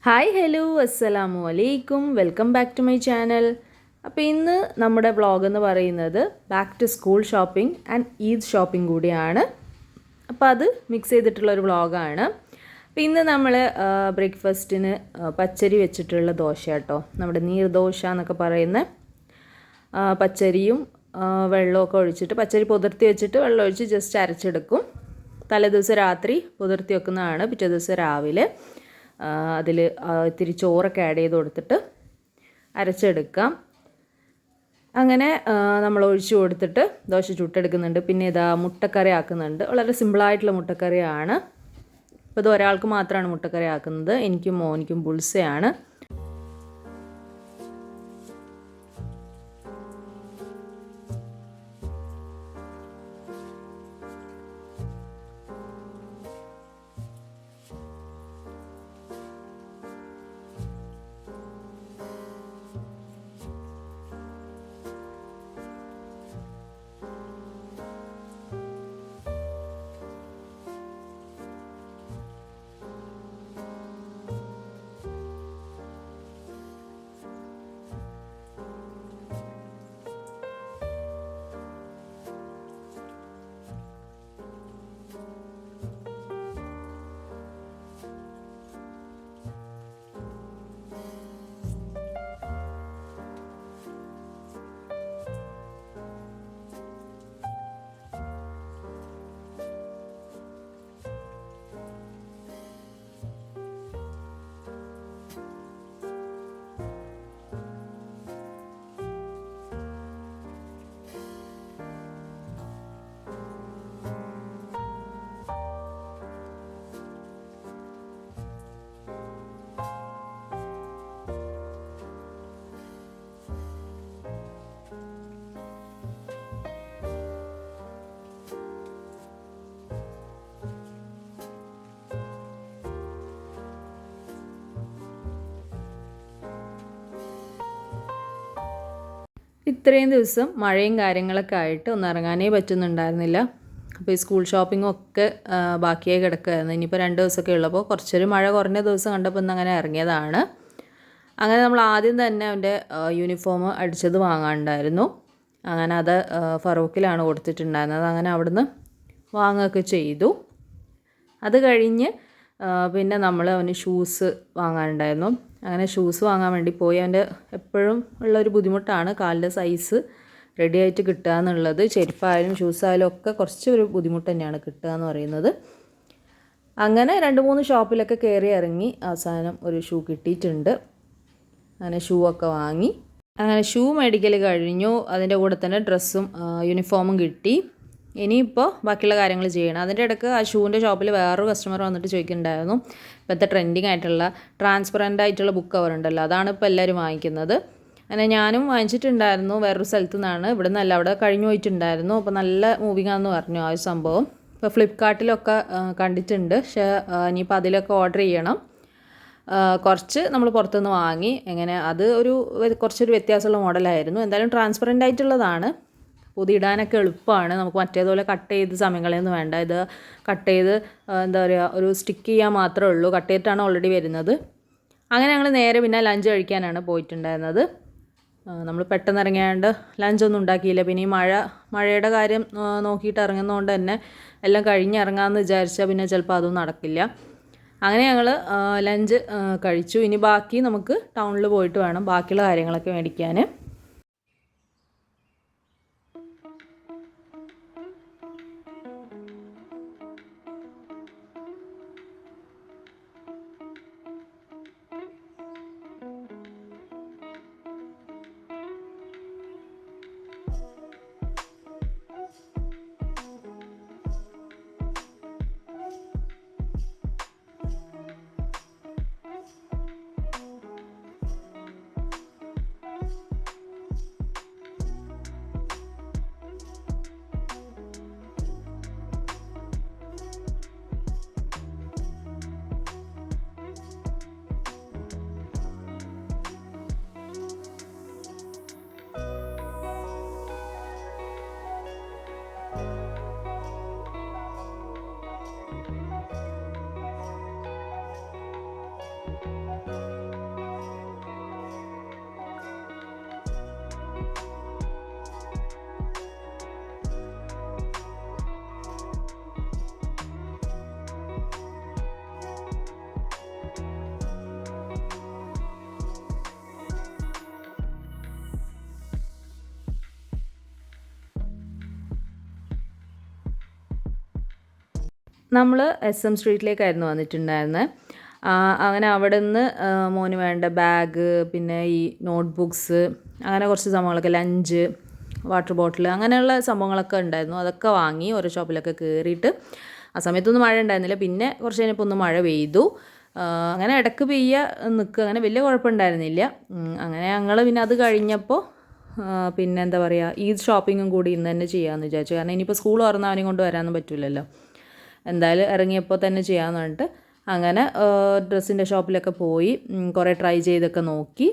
Hi hello അസ്സലാമു അലൈക്കും welcome back to my channel. അപ്പോൾ ഇന്ന് നമ്മുടെ വ്ളോഗ് എന്ന് പറയുന്നത് back to school shopping and Eid shopping കൂടിയാണ്. അപ്പോൾ അത് മിക്സ് ചെയ്തിട്ടുള്ളൊരു വ്ളോഗാണ്. അപ്പോൾ ഇന്ന് നമ്മൾ ബ്രേക്ക്ഫാസ്റ്റിന് പച്ചരി വെച്ചിട്ടുള്ള ദോശ കേട്ടോ, നമ്മുടെ നീർദോശ എന്നൊക്കെ പറയുന്ന പച്ചരിയും വെള്ളമൊക്കെ ഒഴിച്ചിട്ട് പച്ചരി പുതിർത്തി വെച്ചിട്ട് വെള്ളം ഒഴിച്ച് ജസ്റ്റ് അരച്ചെടുക്കും. തലേദിവസം രാത്രി പുതിർത്തി വെക്കുന്നതാണ്. പിറ്റേ ദിവസം രാവിലെ അതിൽ ഇത്തിരി ചോറൊക്കെ ആഡ് ചെയ്ത് കൊടുത്തിട്ട് അരച്ചെടുക്കാം. അങ്ങനെ നമ്മൾ ഒഴിച്ചു കൊടുത്തിട്ട് ദോശ ചുട്ടെടുക്കുന്നുണ്ട്. പിന്നെ ഇതാ മുട്ടക്കറി ആക്കുന്നുണ്ട്. വളരെ സിമ്പിളായിട്ടുള്ള മുട്ടക്കറിയാണ്. അപ്പോൾ ഇത് ഒരാൾക്ക് മാത്രമാണ് മുട്ടക്കറി ആക്കുന്നത്, എനിക്കും മോനിക്കും ബുൾസയാണ്. ഇത്രയും ദിവസം മഴയും കാര്യങ്ങളൊക്കെ ആയിട്ട് ഒന്നും ഇറങ്ങാനേ പറ്റുന്നുണ്ടായിരുന്നില്ല. അപ്പോൾ ഈ സ്കൂൾ ഷോപ്പിംഗും ഒക്കെ ബാക്കിയായി കിടക്കുകയായിരുന്നു. ഇനിയിപ്പോൾ 2 ദിവസമൊക്കെ ഉള്ളപ്പോൾ കുറച്ചൊരു മഴ കുറഞ്ഞ ദിവസം കണ്ടപ്പോൾ ഇന്ന് അങ്ങനെ ഇറങ്ങിയതാണ്. അങ്ങനെ നമ്മൾ ആദ്യം തന്നെ അവൻ്റെ യൂണിഫോം അടിച്ചത് വാങ്ങാനുണ്ടായിരുന്നു. അങ്ങനെ അത് ഫറൂഖിലാണ് കൊടുത്തിട്ടുണ്ടായിരുന്നത്. അങ്ങനെ അവിടുന്ന് വാങ്ങുകയൊക്കെ ചെയ്തു. അത് കഴിഞ്ഞ് പിന്നെ നമ്മൾ അവന് ഷൂസ് വാങ്ങാനുണ്ടായിരുന്നു. അങ്ങനെ ഷൂസ് വാങ്ങാൻ വേണ്ടി പോയി. അവൻ്റെ എപ്പോഴും ഉള്ളൊരു ബുദ്ധിമുട്ടാണ് കാലിൻ്റെ സൈസ് റെഡി ആയിട്ട് കിട്ടുക എന്നുള്ളത്. ചെരുപ്പായാലും ഷൂസായാലും ഒക്കെ കുറച്ച് ഒരു ബുദ്ധിമുട്ട് തന്നെയാണ് കിട്ടുക എന്ന് പറയുന്നത്. അങ്ങനെ 2-3 ഷോപ്പിലൊക്കെ കയറി ഇറങ്ങി അവസാനം ഒരു ഷൂ കിട്ടിയിട്ടുണ്ട്. അങ്ങനെ ഷൂ ഒക്കെ വാങ്ങി. അങ്ങനെ ഷൂ മേടിക്കൽ കഴിഞ്ഞു. അതിൻ്റെ കൂടെ തന്നെ ഡ്രസ്സും യൂണിഫോമും കിട്ടി. ഇനിയിപ്പോൾ ബാക്കിയുള്ള കാര്യങ്ങൾ ചെയ്യണം. അതിൻ്റെ ഇടയ്ക്ക് ആ ഷൂവിൻ്റെ ഷോപ്പിൽ വേറൊരു കസ്റ്റമർ വന്നിട്ട് ചോദിക്കുന്നുണ്ടായിരുന്നു, ഇപ്പോഴത്തെ ട്രെൻഡിങ് ആയിട്ടുള്ള ട്രാൻസ്പെറൻ്റ് ആയിട്ടുള്ള ബുക്ക് കവർ ഉണ്ടല്ലോ, അതാണ് ഇപ്പോൾ എല്ലാവരും വാങ്ങിക്കുന്നത്. അങ്ങനെ ഞാനും വാങ്ങിച്ചിട്ടുണ്ടായിരുന്നു വേറൊരു സ്ഥലത്തു നിന്നാണ്, ഇവിടെ നിന്നല്ല, അവിടെ കഴിഞ്ഞു പോയിട്ടുണ്ടായിരുന്നു. അപ്പോൾ നല്ല മൂവിങ് ആണെന്ന് പറഞ്ഞു ആ ഒരു സംഭവം. ഇപ്പോൾ ഫ്ലിപ്കാർട്ടിലൊക്കെ കണ്ടിട്ടുണ്ട്. പക്ഷേ ഇനിയിപ്പോൾ അതിലൊക്കെ ഓർഡർ ചെയ്യണം. കുറച്ച് നമ്മൾ പുറത്തുനിന്ന് വാങ്ങി. എങ്ങനെ അത് കുറച്ചൊരു വ്യത്യാസമുള്ള മോഡലായിരുന്നു. എന്തായാലും ട്രാൻസ്പെറൻ്റ് ആയിട്ടുള്ളതാണ്. പൊതിയിടാനൊക്കെ എളുപ്പമാണ്. നമുക്ക് മറ്റേതുപോലെ കട്ട് ചെയ്ത് സമയം കളയൊന്നും വേണ്ട. ഇത് കട്ട് ചെയ്ത് എന്താ പറയുക, ഒരു സ്റ്റിക്ക് ചെയ്യാൻ മാത്രമേ ഉള്ളൂ. കട്ട് ചെയ്തിട്ടാണ് ഓൾറെഡി വരുന്നത്. അങ്ങനെ ഞങ്ങൾ നേരെ പിന്നെ ലഞ്ച് കഴിക്കാനാണ് പോയിട്ടുണ്ടായിരുന്നത്. നമ്മൾ പെട്ടെന്ന് ഇറങ്ങിയാണ്ട് ലഞ്ചൊന്നും ഉണ്ടാക്കിയില്ല. പിന്നെ ഈ മഴയുടെ കാര്യം നോക്കിയിട്ട് ഇറങ്ങുന്നതുകൊണ്ട് തന്നെ എല്ലാം കഴിഞ്ഞ് ഇറങ്ങാമെന്ന് വിചാരിച്ചാൽ പിന്നെ ചിലപ്പോൾ അതൊന്നും നടക്കില്ല. അങ്ങനെ ഞങ്ങൾ ലഞ്ച് കഴിച്ചു. ഇനി ബാക്കി നമുക്ക് ടൗണിൽ പോയിട്ട് വേണം ബാക്കിയുള്ള കാര്യങ്ങളൊക്കെ മേടിക്കാൻ. നമ്മൾ SM സ്ട്രീറ്റിലേക്കായിരുന്നു വന്നിട്ടുണ്ടായിരുന്നത്. അങ്ങനെ അവിടെ നിന്ന് മോന് വേണ്ട ബാഗ്, പിന്നെ ഈ നോട്ട് ബുക്സ്, അങ്ങനെ കുറച്ച് സംഭവങ്ങളൊക്കെ, ലഞ്ച്, വാട്ടർ ബോട്ടിൽ, അങ്ങനെയുള്ള സംഭവങ്ങളൊക്കെ ഉണ്ടായിരുന്നു. അതൊക്കെ വാങ്ങി ഓരോ ഷോപ്പിലൊക്കെ കയറിയിട്ട് ആ സമയത്തൊന്നും മഴ ഉണ്ടായിരുന്നില്ല. പിന്നെ കുറച്ച് കഴിഞ്ഞപ്പോൾ ഒന്ന് മഴ പെയ്തു. അങ്ങനെ ഇടയ്ക്ക് നിൽക്കുക, അങ്ങനെ വലിയ കുഴപ്പമുണ്ടായിരുന്നില്ല. അങ്ങനെ ഞങ്ങൾ പിന്നെ അത് കഴിഞ്ഞപ്പോൾ പിന്നെ എന്താ പറയുക, ഈ ഷോപ്പിങ്ങും കൂടി ഇന്ന് തന്നെ ചെയ്യാമെന്ന് വിചാരിച്ചു. കാരണം ഇനിയിപ്പോൾ സ്കൂൾ തുറന്നാൽ അവനെയും കൊണ്ട് വരാനൊന്നും പറ്റില്ലല്ലോ. എന്തായാലും ഇറങ്ങിയപ്പോൾ തന്നെ ചെയ്യാമെന്ന് പറഞ്ഞിട്ട് അങ്ങനെ ഡ്രസ്സിൻ്റെ ഷോപ്പിലൊക്കെ പോയി കുറേ ട്രൈ ചെയ്തൊക്കെ നോക്കി.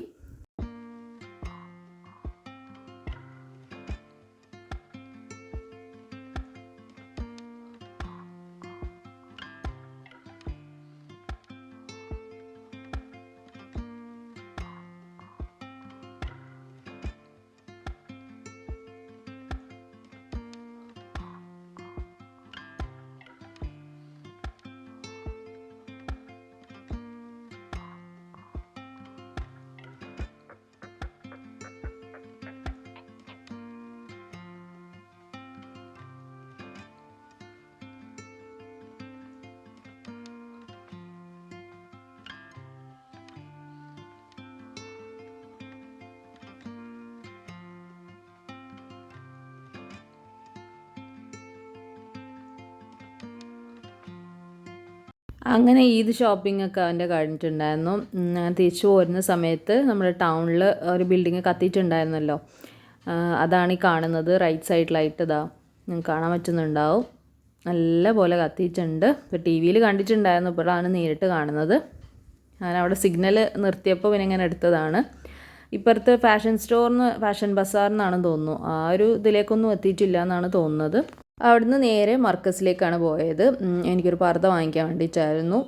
അങ്ങനെ ഈദ് ഷോപ്പിംഗ് ഒക്കെ അവൻ്റെ കഴിഞ്ഞിട്ടുണ്ടായിരുന്നു. ഞാൻ തിരിച്ചു പോരുന്ന സമയത്ത് നമ്മുടെ ടൗണിൽ ഒരു ബിൽഡിങ് കത്തിയിട്ടുണ്ടായിരുന്നല്ലോ, അതാണ് ഈ കാണുന്നത്. റൈറ്റ് സൈഡിലായിട്ട് ഇതാ നിങ്ങൾക്ക് കാണാൻ പറ്റുന്നുണ്ടാവും, നല്ല പോലെ കത്തിയിട്ടുണ്ട്. ഇപ്പോൾ TV-യിൽ കണ്ടിട്ടുണ്ടായിരുന്നു, ഇപ്പോഴാണ് നേരിട്ട് കാണുന്നത്. ഞാൻ അവിടെ സിഗ്നൽ നിർത്തിയപ്പോൾ പിന്നെ ഇങ്ങനെ എടുത്തതാണ്. ഇപ്പുറത്ത് ഫാഷൻ ബസാറിനാണെന്ന് തോന്നുന്നു, ആ ഒരു ഇതിലേക്കൊന്നും എത്തിയിട്ടില്ല എന്നാണ് തോന്നുന്നത്. അവിടുന്ന് നേരെ മർക്കസിലേക്കാണ് പോയത്. എനിക്കൊരു പർദ്ദ വാങ്ങിക്കാൻ വേണ്ടിയിട്ടായിരുന്നു.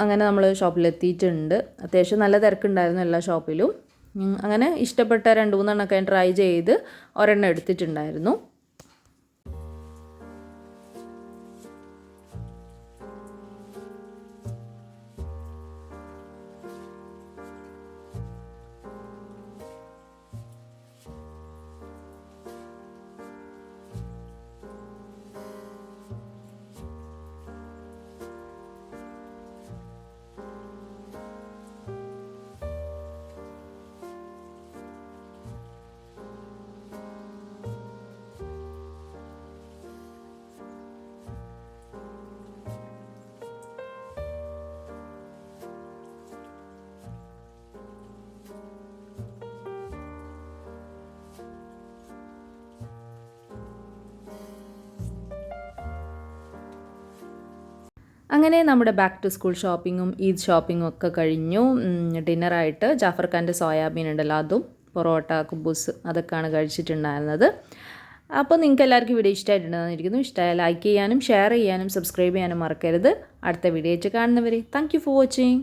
അങ്ങനെ നമ്മൾ ഷോപ്പിലെത്തിയിട്ടുണ്ട്. അത്യാവശ്യം നല്ല തിരക്കുണ്ടായിരുന്നു എല്ലാ ഷോപ്പിലും. അങ്ങനെ ഇഷ്ടപ്പെട്ട 2-3 എണ്ണമൊക്കെ ട്രൈ ചെയ്ത് ഒരെണ്ണം എടുത്തിട്ടുണ്ടായിരുന്നു. അങ്ങനെ നമ്മുടെ ബാക്ക് ടു സ്കൂൾ ഷോപ്പിങ്ങും ഈദ് ഷോപ്പിങ്ങും ഒക്കെ കഴിഞ്ഞു. ഡിന്നറായിട്ട് ജാഫർ ഖാൻ്റെ സോയാബീൻ ഉണ്ടല്ലോ, അതും പൊറോട്ട, കുബൂസ്, അതൊക്കെയാണ് കഴിച്ചിട്ടുണ്ടായിരുന്നത്. അപ്പോൾ നിങ്ങൾക്ക് എല്ലാവർക്കും വീഡിയോ ഇഷ്ടമായിട്ടുണ്ടെന്ന് ഇരിക്കുന്നു. ഇഷ്ടമായ ലൈക്ക് ചെയ്യാനും ഷെയർ ചെയ്യാനും സബ്സ്ക്രൈബ് ചെയ്യാനും മറക്കരുത്. അടുത്ത വീഡിയോ ആയിട്ട് കാണുന്നവരെ താങ്ക് യു ഫോർ വാച്ചിങ്.